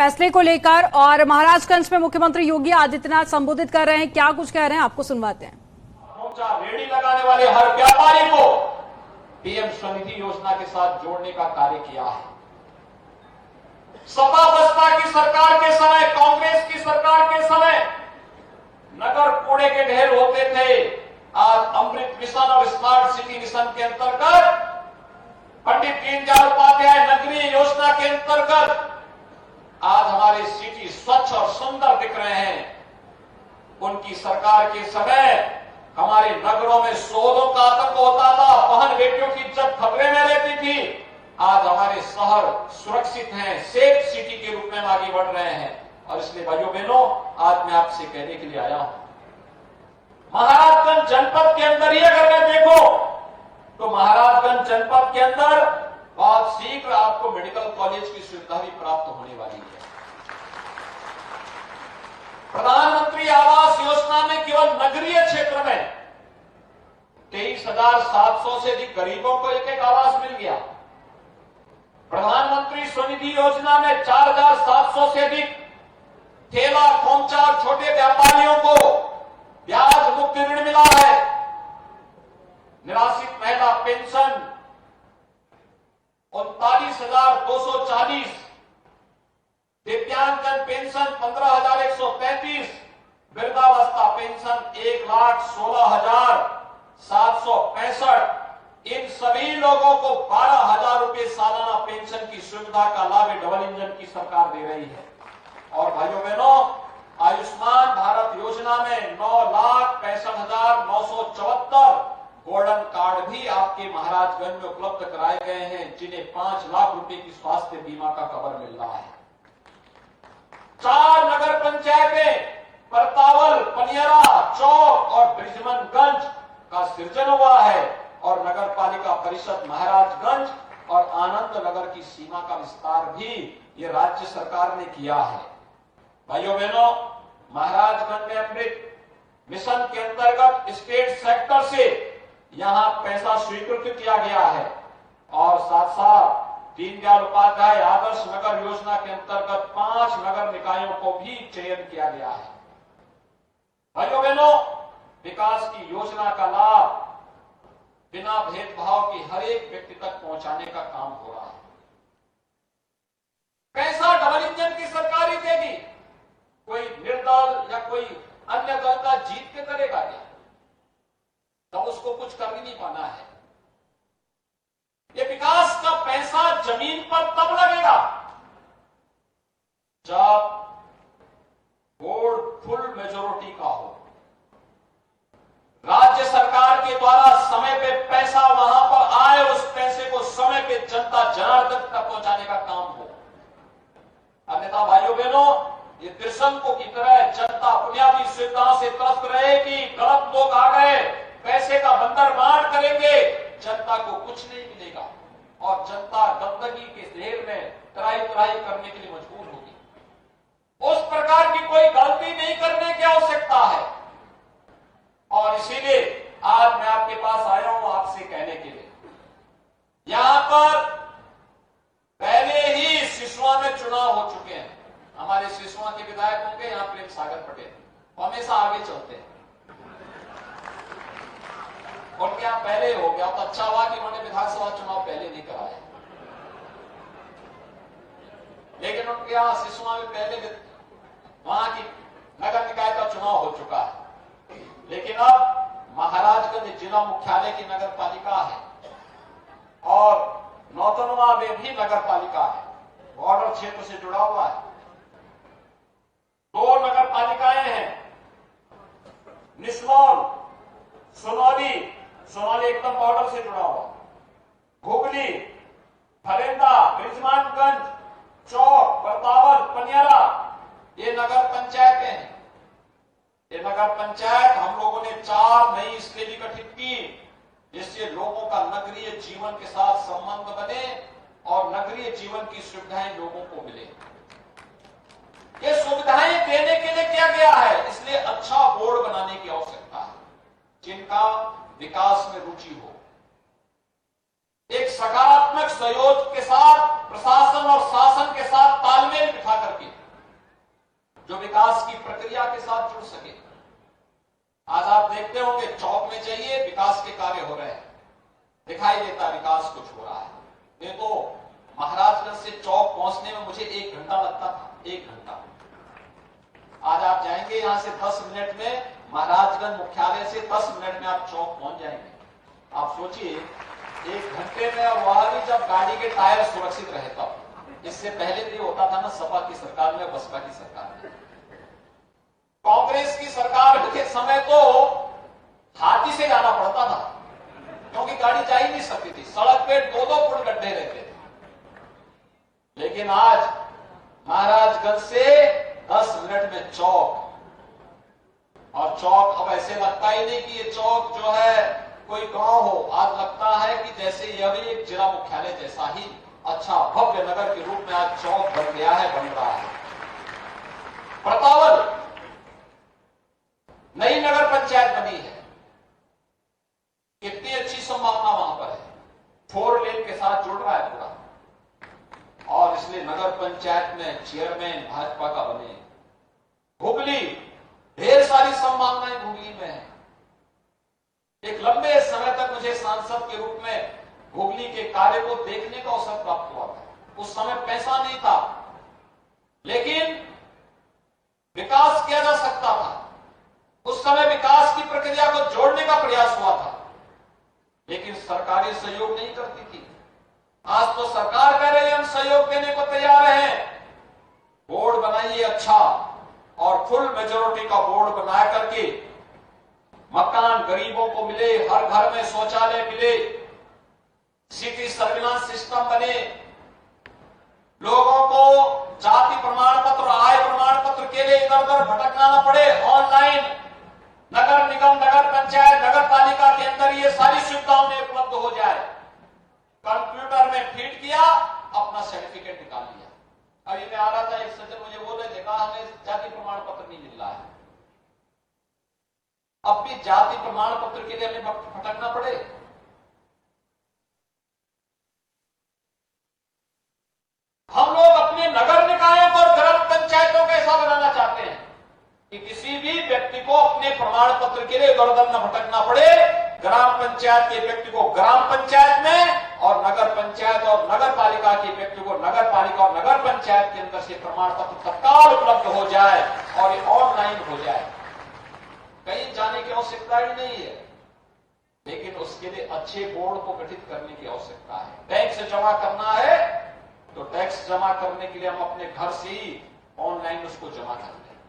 फैसले को लेकर और महाराजगंज में मुख्यमंत्री योगी आदित्यनाथ संबोधित कर रहे हैं, क्या कुछ कह रहे हैं आपको सुनवाते हैं। रेडी लगाने वाले हर व्यापारी को पीएम स्वनिधि योजना के साथ जोड़ने का कार्य किया है। सपा बसपा की सरकार के समय, कांग्रेस की सरकार के समय नगर कूड़े के ढेर होते थे। आज अमृत मिशन और स्मार्ट सिटी मिशन के अंतर्गत, पंडित दीनदयाल उपाध्याय नगरीय योजना के अंतर्गत आज हमारे सिटी स्वच्छ और सुंदर दिख रहे हैं। उनकी सरकार के समय हमारे नगरों में शोधों का आतंक होता था, बहन बेटियों की इज्जत खतरे में रहती थी। आज हमारे शहर सुरक्षित हैं, सेफ सिटी के रूप में हम आगे बढ़ रहे हैं। और इसलिए भाइयों बहनों, आज मैं आपसे कहने के लिए आया हूं, महाराजगंज जनपद के अंदर ही अगर मैं देखो तो महाराजगंज जनपद के अंदर बहुत शीघ्र आपको मेडिकल कॉलेज की सुविधा भी प्राप्त होने वाली है। प्रधानमंत्री आवास योजना में केवल नगरीय क्षेत्र में 23,700 से अधिक गरीबों को एक आवास मिल गया। प्रधानमंत्री स्वनिधि योजना में 4,700 से अधिक ठेला, खोमचा और छोटे व्यापारियों को ब्याज मुक्त ऋण मिला है। निराश्रित महिला पेंशन 39,240, दिव्यांगजन पेंशन 15,133, वृद्धावस्था पेंशन 1,16,765। इन सभी लोगों को 12,000 रुपए सालाना पेंशन की सुविधा का लाभ डबल इंजन की सरकार दे रही है। और भाइयों बहनों, आयुष्मान भारत योजना में 9,65,974 गोल्डन कार्ड भी आपके महाराजगंज में उपलब्ध कराए गए हैं, जिन्हें 5 लाख रुपए की स्वास्थ्य बीमा का कवर मिल रहा है। 4 नगर पंचायतें परतावल, पनियरा, चौक और ब्रिजमनगंज का सृजन हुआ है। और नगर पालिका परिषद महाराजगंज और आनंद नगर की सीमा का विस्तार भी ये राज्य सरकार ने किया है। भाइयों बहनों, महाराजगंज में अमृत मिशन के अंतर्गत स्टेट सेक्टर से यहां पैसा स्वीकृत किया गया है। और साथ साथ दीनदयाल उपाध्याय आदर्श नगर योजना के अंतर्गत 5 नगर निकायों को भी चयन किया गया है। भाइयों बहनों, विकास की योजना का लाभ बिना भेदभाव के हर एक व्यक्ति तक पहुंचाने का काम हो रहा है। पैसा डबल इंजन की सरकार ही देगी, कोई निर्दल या कोई अन्य दल का जीत के करेगा क्या? तो उसको कुछ कर भी नहीं पाना है। ये विकास का पैसा जमीन पर तब लगेगा जब वोट फुल मेजोरिटी का हो। राज्य सरकार के द्वारा समय पे पैसा वहां पर आए, उस पैसे को समय पे जनता जनार्दन तक पहुंचाने का काम हो। अन्यथा भाइयों बहनों, ये त्रिशंकु की तरह जनता बुनियादी सुविधाओं से त्रस्त रहेगी। गलत लोग आ गए, पैसे का बंदर बांट करेंगे, जनता को कुछ नहीं मिलेगा और जनता गंदगी के ढेर में तराई करने के लिए मजबूर होगी। उस प्रकार की कोई गलती नहीं करने की आवश्यकता है। और इसीलिए आज मैं आपके पास आया हूं आपसे कहने के लिए, यहां पर पहले ही सिसुआ में चुनाव हो चुके हैं। हमारे सिसुआ के विधायक होंगे यहां प्रेम सागर पटेल, हमेशा आगे चलते हैं। उनके यहां पहले हो गया तो अच्छा हुआ कि उन्होंने विधानसभा चुनाव पहले नहीं कराया, लेकिन उनके यहां सिसुआ में पहले वहां की नगर निकाय का चुनाव हो चुका है। लेकिन अब महाराजगंज जिला मुख्यालय की नगर पालिका है और नौतनवा में भी नगर पालिका है, बॉर्डर क्षेत्र से जुड़ा हुआ है। 2 नगर पालिकाएं हैं, निस्मौल, सोनौली एकदम बॉर्डर से जुड़ा हुआ, हुगली, फरेंदा, ब्रिजमानगंज, चौक, परतावल, पनियरा, ये नगर पंचायतें हैं। ये नगर पंचायत हम लोगों ने 4 नई स्केली गठित की, जिससे लोगों का नगरीय जीवन के साथ संबंध बने और नगरीय जीवन की सुविधाएं लोगों को मिले। ये सुविधाएं देने के लिए किया गया है, इसलिए अच्छा बोर्ड बनाने की आवश्यकता है, जिनका विकास में रुचि हो। एक सकारात्मक सहयोग के साथ प्रशासन और शासन के साथ तालमेल बिठा करके जो विकास की प्रक्रिया के साथ जुड़ सके। आज आप देखते होंगे चौक में चाहिए, विकास के कार्य हो रहे हैं, दिखाई देता विकास कुछ हो रहा है। नहीं तो महाराजगंज से चौक पहुंचने में मुझे 1 घंटा लगता था, 1 घंटा। आज आप जाएंगे यहां से 10 मिनट में, महाराजगंज मुख्यालय से 10 मिनट में आप चौक पहुंच जाएंगे। आप सोचिए 1 घंटे में, और वहां भी जब गाड़ी के टायर सुरक्षित रहे तब। इससे पहले भी होता था ना सपा की सरकार में, बसपा की सरकार में। कांग्रेस की सरकार के समय तो हाथी से जाना पड़ता था, क्योंकि गाड़ी जा ही नहीं सकती थी, सड़क पे 2-2 फुट गड्ढे रहते थे। लेकिन आज महाराजगंज से 10 मिनट में चौक, और चौक अब ऐसे लगता ही नहीं कि ये चौक जो है कोई गांव हो। आज लगता है कि जैसे यह भी एक जिला मुख्यालय जैसा ही अच्छा भव्य नगर के रूप में आज चौक बन गया है, बन रहा है। प्रतावल नई नगर पंचायत बनी है, कितनी अच्छी संभावना वहां पर है, 4 लेन के साथ जुड़ रहा है पूरा, और इसलिए नगर पंचायत में चेयरमैन भाजपा का बने। हुगली, ढेर सारी संभावनाएं हुगली में है। एक लंबे समय तक मुझे सांसद के रूप में हुगली के कार्य को देखने का अवसर प्राप्त हुआ था। उस समय पैसा नहीं था, लेकिन विकास किया जा सकता था। उस समय विकास की प्रक्रिया को जोड़ने का प्रयास हुआ था, लेकिन सरकारें सहयोग नहीं करती थी। आज तो सरकार कह रही है हम सहयोग देने को तैयार हैं, बोर्ड बनाइए अच्छा, और फुल मेजोरिटी का बोर्ड बना करके मकान गरीबों को मिले, हर घर में शौचालय मिले, सिटी सर्विलांस सिस्टम बने, लोगों को जाति प्रमाण पत्र, आय प्रमाण पत्र के लिए इधर उधर भटकना न पड़े। ऑनलाइन नगर निगम, नगर पंचायत, नगर पालिका के अंदर ये सारी सुविधाओं में उपलब्ध हो जाए। कंप्यूटर में फीड किया, अपना सर्टिफिकेट निकाल लिया। अभी मैं आ रहा था, एक सज्जन मुझे बोल रहे थे, कहा हमें जाति प्रमाण पत्र नहीं मिल रहा है। अब भी जाति प्रमाण पत्र के लिए हमें भटकना पड़े? हम लोग अपने नगर निकायों को और ग्राम पंचायतों को ऐसा बनाना चाहते हैं कि किसी भी व्यक्ति को अपने प्रमाण पत्र के लिए गर्दन न भटकना पड़े। ग्राम पंचायत के व्यक्ति को ग्राम पंचायत में, और नगर पंचायत और नगर पालिका के व्यक्ति को नगर पालिका और नगर पंचायत के अंदर से प्रमाण पत्र तत्काल उपलब्ध हो जाए और ये ऑनलाइन हो जाए। कहीं जाने की आवश्यकता ही नहीं है, लेकिन उसके लिए अच्छे बोर्ड को गठित करने की आवश्यकता है। टैक्स जमा करना है तो टैक्स जमा करने के लिए हम अपने घर से ही ऑनलाइन उसको जमा करते हैं,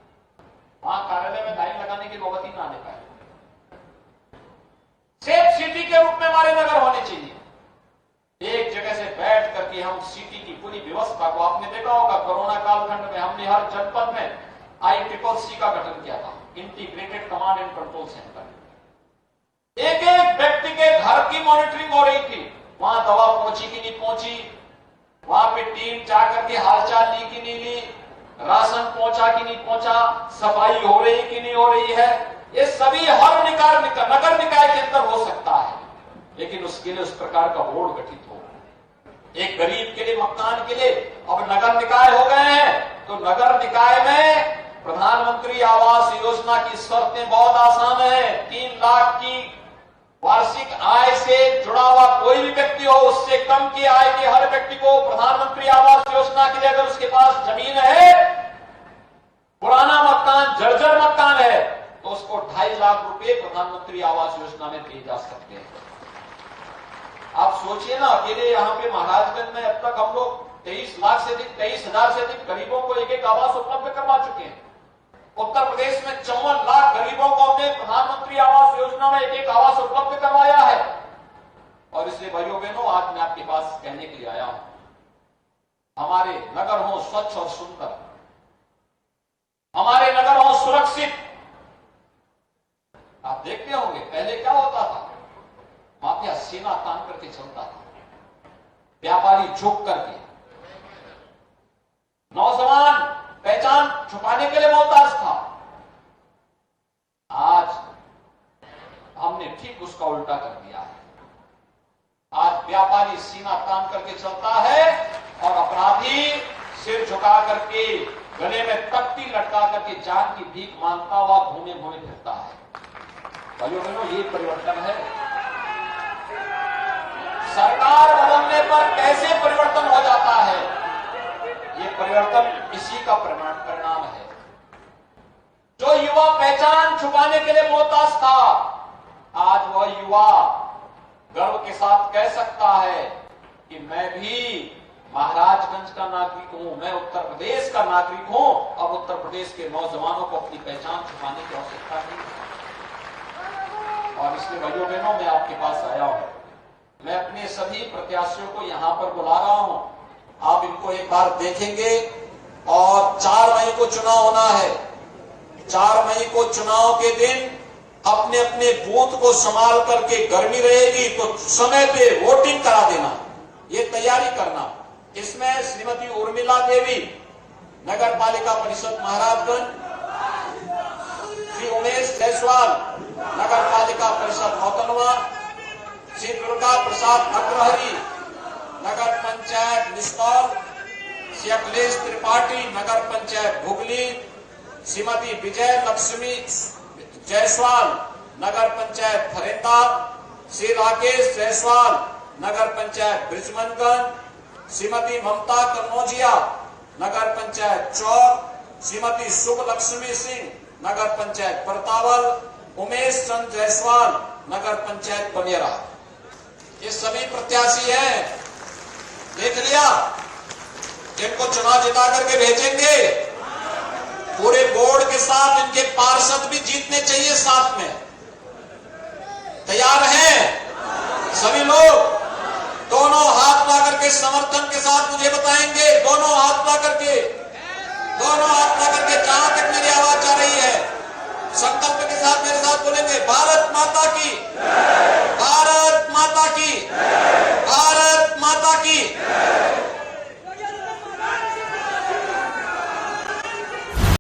वहां कार्यालय में लाइन लगाने की नौबत ही ना आने पाए। सेफ सिटी के रूप में हमारे नगर होने चाहिए। एक जगह से बैठ करके हम सिटी की पूरी व्यवस्था को, आपने देखा होगा कोरोना कालखंड में हमने हर जनपद में ICCC का गठन किया था, integrated command and control centre. एक एक व्यक्ति के घर की मॉनिटरिंग हो रही थी, वहां दवा पहुंची कि नहीं पहुंची, वहां पे टीम जाकर के हालचाल ली कि नहीं ली, राशन पहुंचा कि नहीं पहुंचा, सफाई हो रही कि नहीं हो रही है। ये सभी हर नगर निकाय के अंदर हो सकता है, लेकिन उसके लिए उस प्रकार का बोर्ड गठित हो। एक गरीब के लिए, मकान के लिए अब नगर निकाय हो गए हैं, तो नगर निकाय में प्रधानमंत्री आवास योजना की शर्तें बहुत आसान है। 3 लाख की वार्षिक आय से जुड़ा हुआ कोई भी व्यक्ति हो, उससे कम की आय के हर व्यक्ति को प्रधानमंत्री आवास योजना के लिए, अगर उसके पास जमीन है, पुराना मकान, जर्जर मकान है, तो उसको 2.5 लाख रुपए प्रधानमंत्री आवास योजना में दिए जा सकते हैं। आप सोचिए ना, अकेले यहां पे महाराजगंज में अब तक हम लोग 23,000 से अधिक गरीबों को एक आवास उपलब्ध करवा चुके हैं। उत्तर प्रदेश में 54 लाख गरीबों को हमने प्रधानमंत्री आवास योजना में एक आवास उपलब्ध करवाया है। और इसलिए भाइयों बहनों, आज मैं आपके पास कहने के लिए आया हूं, हमारे नगर हो स्वच्छ और सुंदर, हमारे नगर हो सुरक्षित। आप देखते होंगे पहले क्या होता था, माफिया सीना तान करके चलता था, व्यापारी झुक करके, नौजवान पहचान छुपाने के लिए मोहताज था। आज हमने ठीक उसका उल्टा कर दिया है। आज व्यापारी सीना तान करके चलता है और अपराधी सिर झुका करके गले में तख्ती लटका करके जान की भीख मांगता हुआ घूमे घूमे फिरता है। भाइयों बहनों, ये परिवर्तन है। सरकार बदलने पर कैसे परिवर्तन हो जाता है, ये परिवर्तन इसी का परिणाम है। जो युवा पहचान छुपाने के लिए मोहताज था, आज वह युवा गर्व के साथ कह सकता है कि मैं भी महाराजगंज का नागरिक हूं, मैं उत्तर प्रदेश का नागरिक हूं। अब उत्तर प्रदेश के नौजवानों को अपनी पहचान छुपाने की आवश्यकता नहीं है। और इसलिए भाइयों बहनों, मैं आपके पास आया हूं। मैं अपने सभी प्रत्याशियों को यहां पर बुला रहा हूं। आप इनको एक बार देखेंगे। और 4 मई को चुनाव होना है। 4 मई को चुनाव के दिन अपने अपने बूथ को संभाल करके, गर्मी रहेगी तो समय पे वोटिंग करा देना, ये तैयारी करना। इसमें श्रीमती उर्मिला देवी, नगर पालिका परिषद महाराजगंज, श्री उमेश जायसवाल, नगर पालिका परिषद नौतनवा, श्री दुर्गा प्रसाद अग्रहरी, नगर पंचायत निस्तौल, श्री अखिलेश त्रिपाठी, नगर पंचायत भुगली, श्रीमती विजय लक्ष्मी जायसवाल, नगर पंचायत फरेंदा, श्री राकेश जायसवाल, नगर पंचायत ब्रिजमनगंज, श्रीमती ममता कन्नौजिया, नगर पंचायत चौक, श्रीमती शुभ लक्ष्मी सिंह, नगर पंचायत परतावल, उमेश चंद जायसवाल, नगर पंचायत बनेरा। ये सभी प्रत्याशी हैं। देख लिया, जिनको चुनाव जिता करके भेजेंगे, पूरे बोर्ड के साथ इनके पार्षद भी जीतने चाहिए साथ में। तैयार हैं सभी लोग? दोनों हाथ ला करके समर्थन के साथ मुझे बताएंगे। दोनों हाथ ला करके, दोनों हाथ ला करके, जहां तक मेरी आवाज जा रही है, संकल्प के साथ मेरे साथ बोलेंगे, भारत माता की